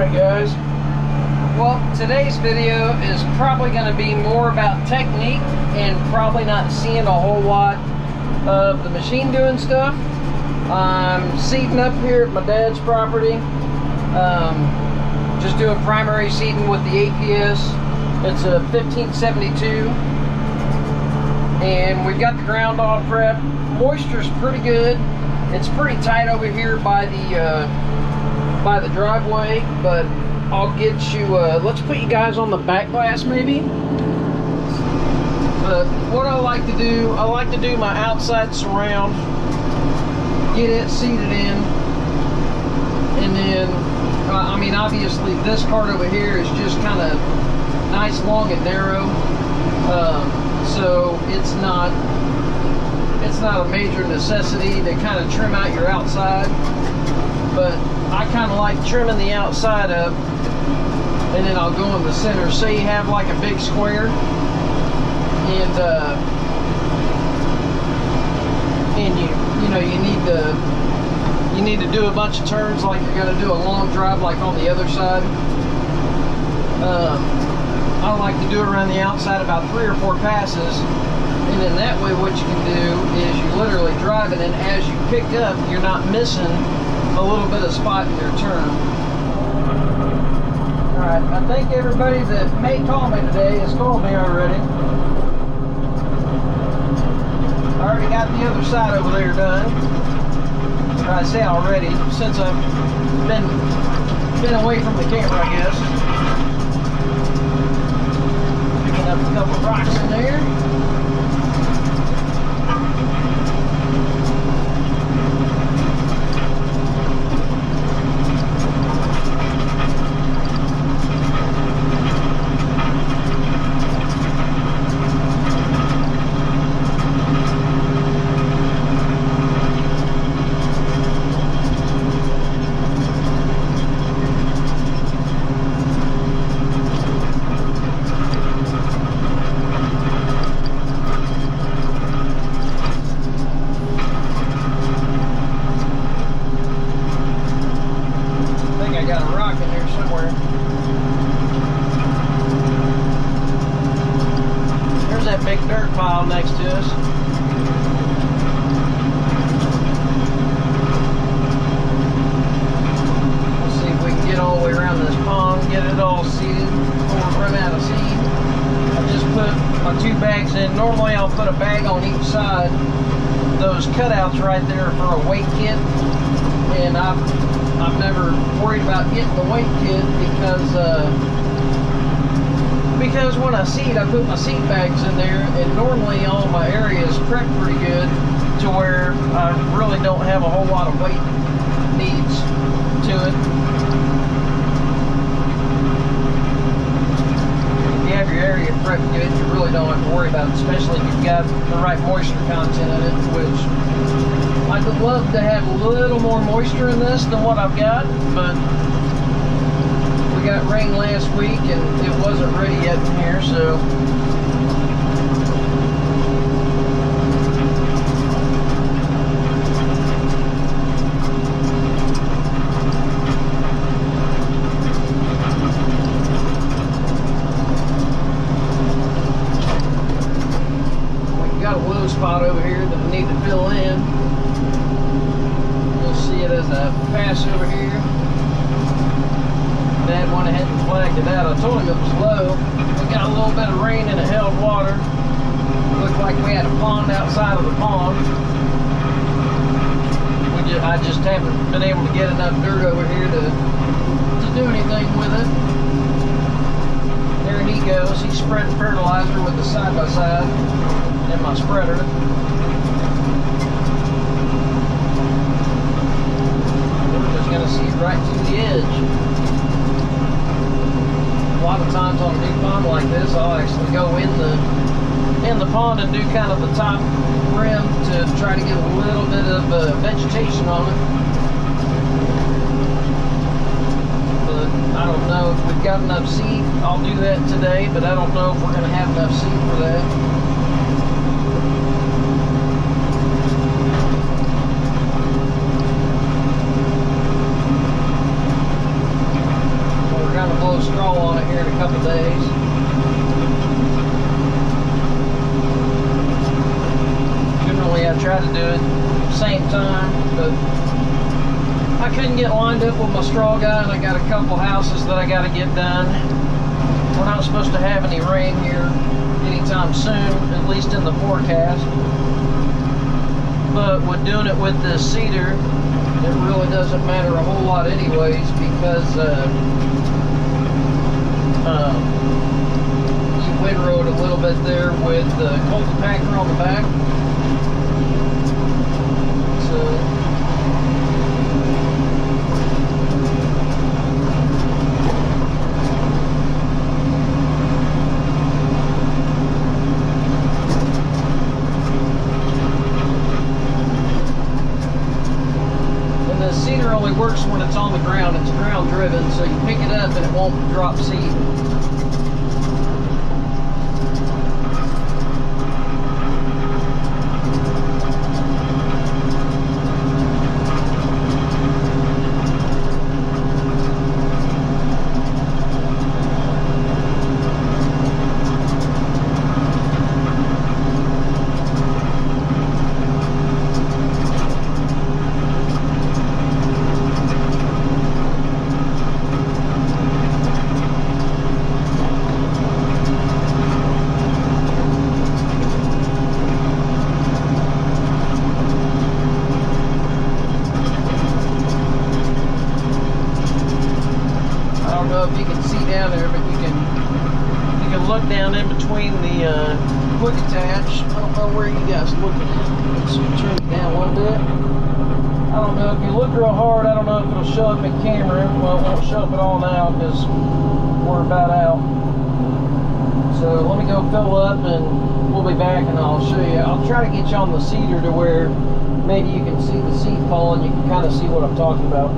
Alright guys, well today's video is probably going to be more about technique and probably not seeing a whole lot of the machine doing stuff. I'm seeding up here at my dad's property, just doing primary seeding with the APS. It's a 1572 and we've got the ground all prepped. Moisture's pretty good. It's pretty tight over here by the driveway, but I'll get you, let's put you guys on the back glass maybe. But what I like to do my outside surround, get it seated in, and then, I mean obviously this part over here is just kind of nice, long and narrow, so it's not a major necessity to kind of trim out your outside, but I kind of like trimming the outside up, and then I'll go in the center. Say you have like a big square, and you need to do a bunch of turns, like you're going to do a long drive like on the other side. I like to do it around the outside about 3 or 4 passes, and then that way what you can do is you literally drive it, and as you pick up, you're not missing a little bit of spot in your turn. Alright, I think everybody that may call me today has called me already. I already got the other side over there done. I say already, since I've been away from the camera, I guess. Picking up a couple of rocks in there. Big dirt pile next to us. Let's see if we can get all the way around this pond, get it all seeded before we run out of seed. I just put my 2 bags in. Normally I'll put a bag on each side. Those cutouts right there for a weight kit, and I've never worried about getting the weight kit because when I seed, I put my seed bags in there, and normally all my area is prepped pretty good to where I really don't have a whole lot of weight needs to it. If you have your area prepped good, you really don't have to worry about it, especially if you've got the right moisture content in it, which I'd love to have a little more moisture in this than what I've got, but we got rain last week and it wasn't ready yet in here, so we got a low spot over here that we need to fill in. You'll see it as I pass over here. Dad went ahead and flagged it out. I told him it was low. We got a little bit of rain and it held water. Looked like we had a pond outside of the pond. I just haven't been able to get enough dirt over here to do anything with it. There he goes. He's spreading fertilizer with the side-by-side and my spreader. We're just going to seed right to the edge. A lot of times on a new pond like this, I'll actually go in the pond and do kind of the top rim to try to get a little bit of vegetation on it. But I don't know if we've got enough seed. I'll do that today, but I don't know if we're going to have enough seed for that. of straw on it here in a couple days. Generally, I try to do it same time, but I couldn't get lined up with my straw guy, and I got a couple houses that I got to get done. We're not supposed to have any rain here anytime soon, at least in the forecast. But with doing it with the cedar, it really doesn't matter a whole lot anyways, because you windrowed a little bit there with the cultipacker on the back. Cedar only works when it's on the ground. It's ground driven, so you pick it up and it won't drop seed. If you can see down there, but you can look down in between the quick attach. I don't know where you guys looking at. Let's turn it down one bit. I don't know if you look real hard. I don't know if it'll show up in camera. Well, it won't show up at all now because we're about out. So let me go fill up and we'll be back and I'll show you. I'll try to get you on the cedar to where maybe you can see the seed falling. You can kind of see what I'm talking about.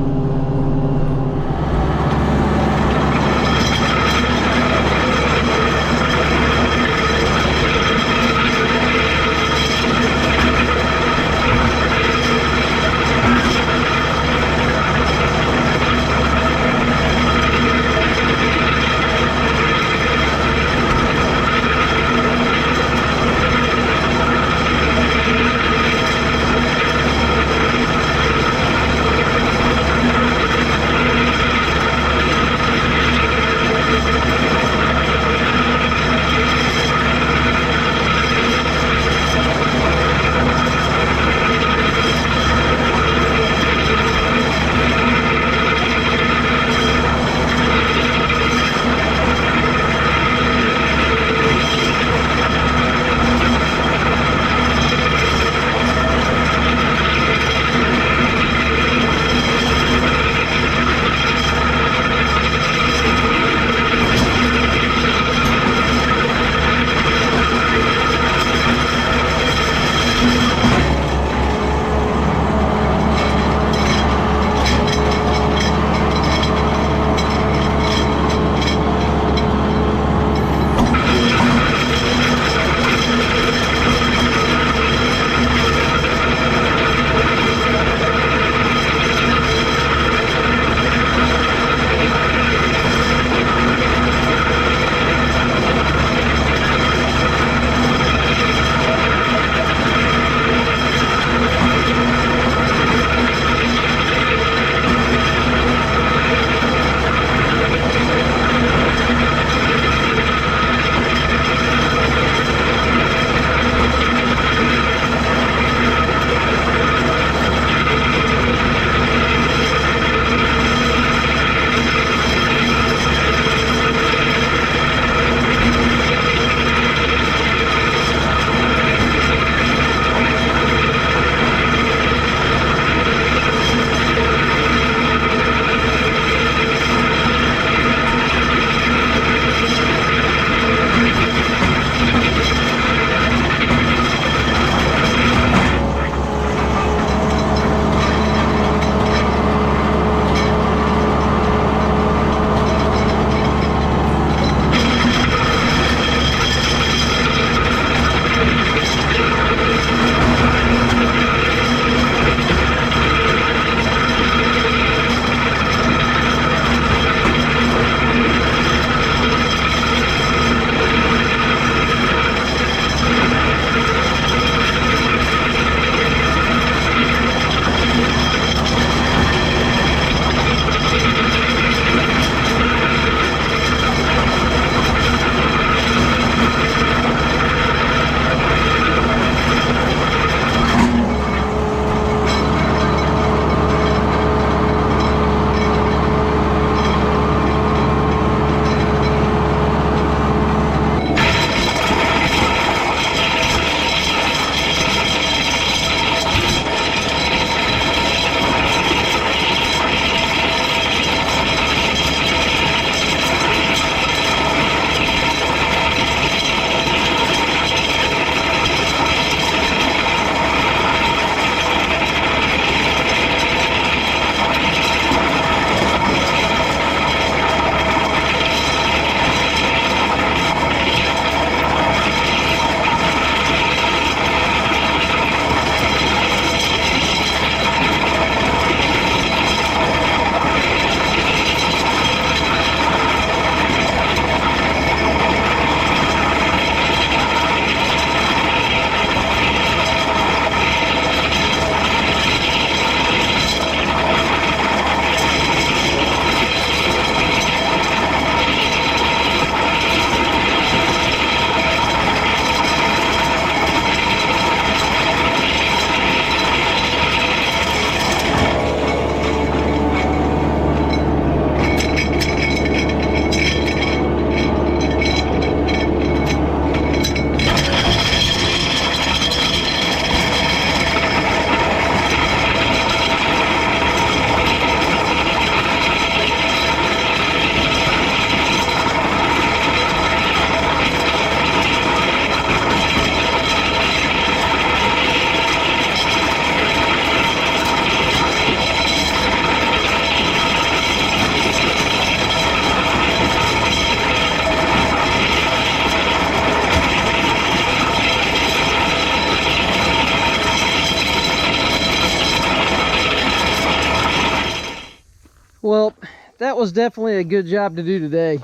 Well, that was definitely a good job to do today.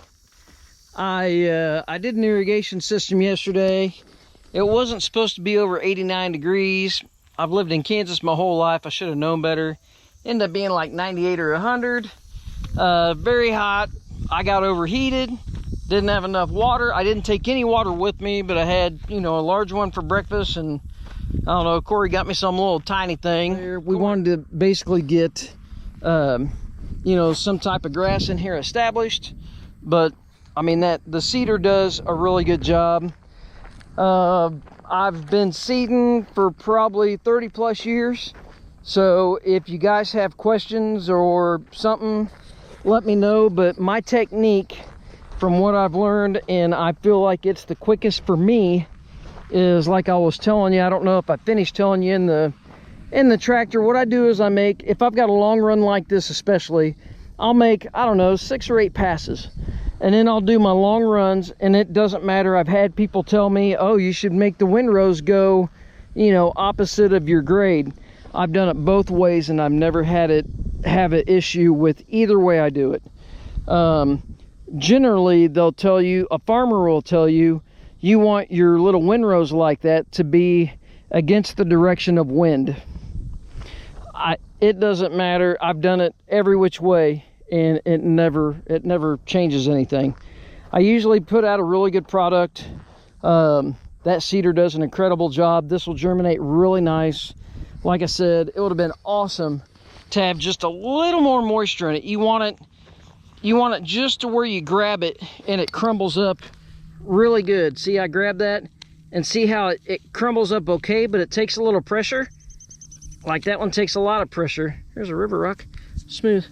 I did an irrigation system yesterday. It wasn't supposed to be over 89 degrees. I've lived in Kansas my whole life. I should have known better. Ended up being like 98 or 100. Very hot. I got overheated. Didn't have enough water. I didn't take any water with me, but I had, you know, a large one for breakfast, and I don't know, Corey got me some little tiny thing. We wanted to basically get, you know, some type of grass in here established, but I mean, the seeder does a really good job. I've been seeding for probably 30 plus years. So if you guys have questions or something, let me know. But my technique, from what I've learned, and I feel like it's the quickest for me, is like I was telling you. I don't know if I finished telling you in the tractor. What I do is I make, if I've got a long run like this especially, I'll make, I don't know, 6 or 8 passes. And then I'll do my long runs, and it doesn't matter. I've had people tell me, oh, you should make the windrows go, you know, opposite of your grade. I've done it both ways, and I've never had it have an issue with either way I do it. Generally, they'll tell you, a farmer will tell you, you want your little windrows like that to be against the direction of wind. It doesn't matter. I've done it every which way, and it never changes anything. I usually put out a really good product. That seeder does an incredible job. This will germinate really nice. Like I said, it would have been awesome to have just a little more moisture in it. You want it just to where you grab it and it crumbles up really good. See, I grabbed that, and see how it crumbles up okay, but it takes a little pressure. Like that one takes a lot of pressure. There's a river rock, smooth.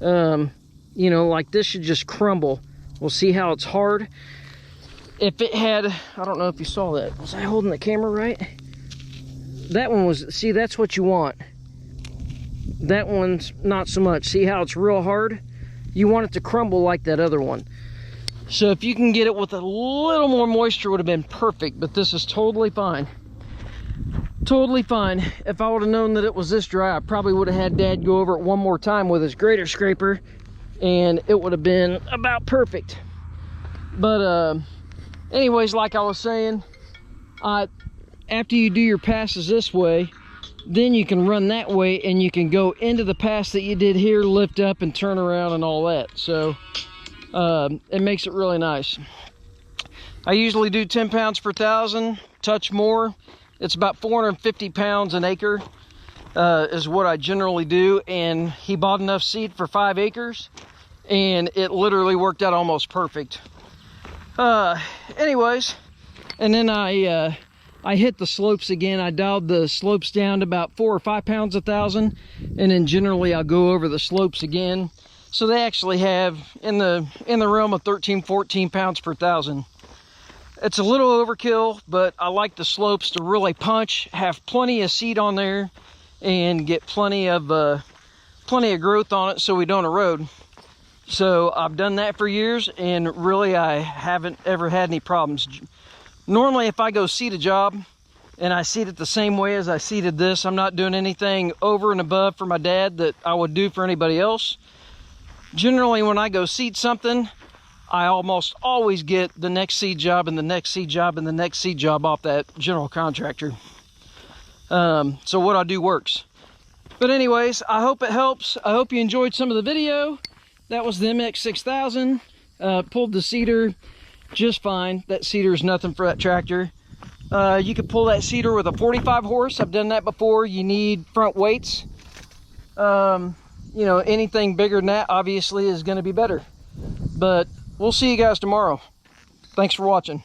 You know, like this should just crumble. We'll see how it's hard. If it had, I don't know if you saw that. Was I holding the camera right? That one was, see, that's what you want. That one's not so much. See how it's real hard? You want it to crumble like that other one. So if you can get it with a little more moisture, would have been perfect, but this is totally fine. Totally fine. If I would have known that it was this dry, I probably would have had Dad go over it one more time with his grater scraper, and it would have been about perfect. But anyways, like I was saying, after you do your passes this way, then you can run that way, and you can go into the pass that you did here, lift up and turn around and all that. So it makes it really nice. I usually do 10 pounds per thousand, touch more. It's about 450 pounds an acre is what I generally do. And he bought enough seed for 5 acres, and it literally worked out almost perfect. Anyways, and then I hit the slopes again. I dialed the slopes down to about 4 or 5 pounds a thousand, and then generally I'll go over the slopes again. So they actually have in the realm of 13, 14 pounds per thousand. It's a little overkill, but I like the slopes to really punch, have plenty of seed on there, and get plenty of growth on it so we don't erode. So I've done that for years, and really I haven't ever had any problems. Normally, if I go seed a job and I seed it the same way as I seeded this, I'm not doing anything over and above for my dad that I would do for anybody else. Generally, when I go seed something, I almost always get the next seed job and the next seed job and the next seed job off that general contractor. So what I do works. But anyways, I hope it helps. I hope you enjoyed some of the video. That was the MX6000. Pulled the seeder just fine. That seeder is nothing for that tractor. You could pull that seeder with a 45 horse. I've done that before. You need front weights. You know, anything bigger than that obviously is going to be better. But we'll see you guys tomorrow. Thanks for watching.